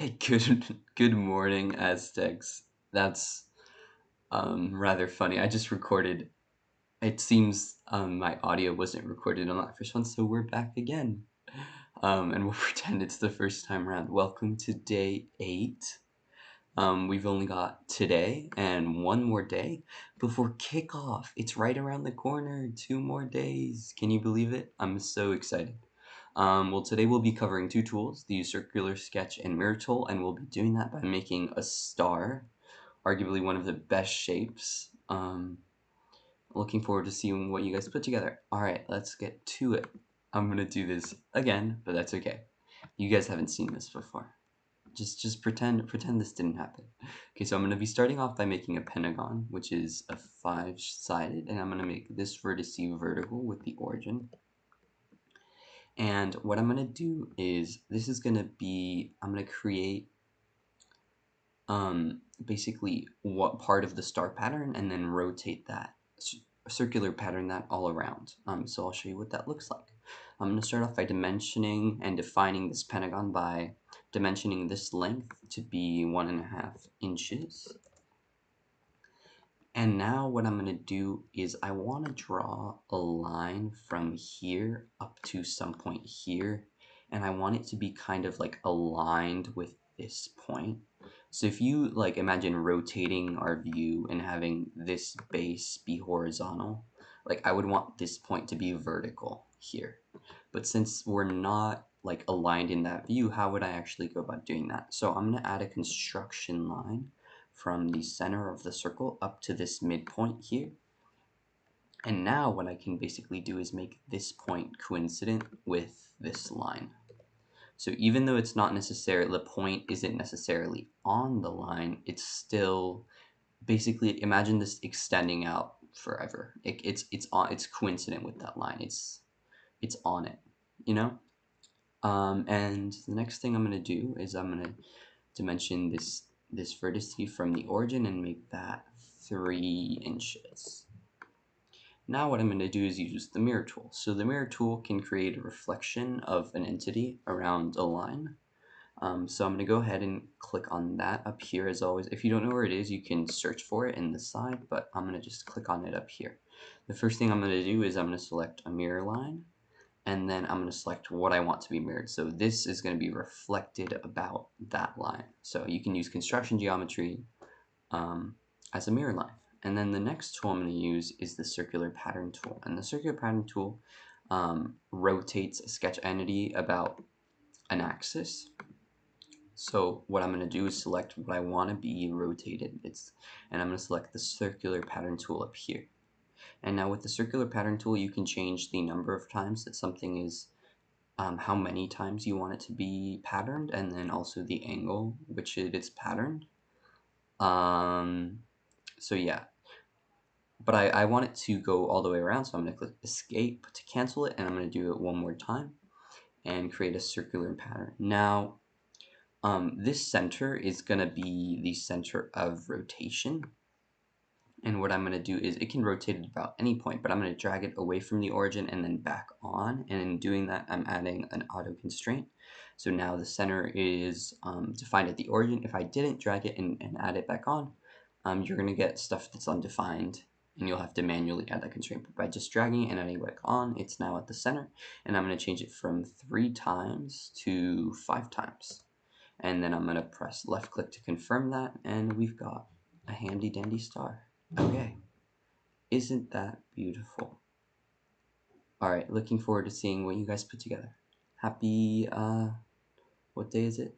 Good morning, Aztecs. That's rather funny. I just recorded. It seems my audio wasn't recorded on that first one, so we're back again. And we'll pretend it's the first time around. Welcome to day 8. We've only got today and one more day before kickoff. It's right around the corner. 2 more days. Can you believe it? I'm so excited. Well, today we'll be covering 2 tools, the circular sketch and mirror tool, and we'll be doing that by making a star, arguably one of the best shapes. Looking forward to seeing what you guys put together. Alright, let's get to it. I'm gonna do this again, but that's okay. You guys haven't seen this before. Just pretend this didn't happen. Okay, so I'm gonna be starting off by making a pentagon, which is a 5-sided, and I'm gonna make this vertex vertical with the origin. And what I'm going to do is, this is going to be, I'm going to create basically what part of the star pattern and then rotate that, circular pattern that all around. So I'll show you what that looks like. I'm going to start off by dimensioning and defining this pentagon by dimensioning this length to be 1.5 inches. And now what I'm going to do is I want to draw a line from here up to some point here, and I want it to be kind of like aligned with this point. So if you like imagine rotating our view and having this base be horizontal, like I would want this point to be vertical here. But since we're not like aligned in that view, how would I actually go about doing that? So I'm going to add a construction line from the center of the circle up to this midpoint here. And now what I can basically do is make this point coincident with this line. So even though it's not necessarily, the point isn't necessarily on the line, it's still, basically imagine this extending out forever. It's coincident with that line. It's on it, you know? And the next thing I'm going to do is I'm going to dimension this vertex from the origin and make that 3 inches. Now what I'm going to do is use the mirror tool. So the mirror tool can create a reflection of an entity around a line. So I'm going to go ahead and click on that up here as always. If you don't know where it is, you can search for it in the side, but I'm going to just click on it up here. The first thing I'm going to do is I'm going to select a mirror line, and then I'm going to select what I want to be mirrored. So this is going to be reflected about that line. So you can use construction geometry as a mirror line. And then the next tool I'm going to use is the circular pattern tool. And the circular pattern tool rotates a sketch entity about an axis. So what I'm going to do is select what I want to be rotated. And I'm going to select the circular pattern tool up here. And now with the circular pattern tool, you can change the number of times that something is, how many times you want it to be patterned, and then also the angle which it is patterned. So yeah, but I want it to go all the way around, so I'm going to click escape to cancel it, and I'm going to do it one more time and create a circular pattern. Now, this center is going to be the center of rotation. And what I'm going to do is, it can rotate at about any point, but I'm going to drag it away from the origin and then back on. And in doing that, I'm adding an auto constraint. So now the center is defined at the origin. If I didn't drag it and add it back on, you're going to get stuff that's undefined, and you'll have to manually add that constraint. But by just dragging it and adding it back on, it's now at the center. And I'm going to change it from 3 times to 5 times. And then I'm going to press left click to confirm that, and we've got a handy dandy star. Okay, isn't that beautiful? Alright, looking forward to seeing what you guys put together. Happy, what day is it?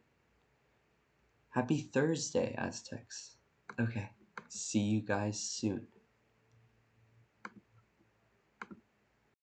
Happy Thursday, Aztecs. Okay, see you guys soon.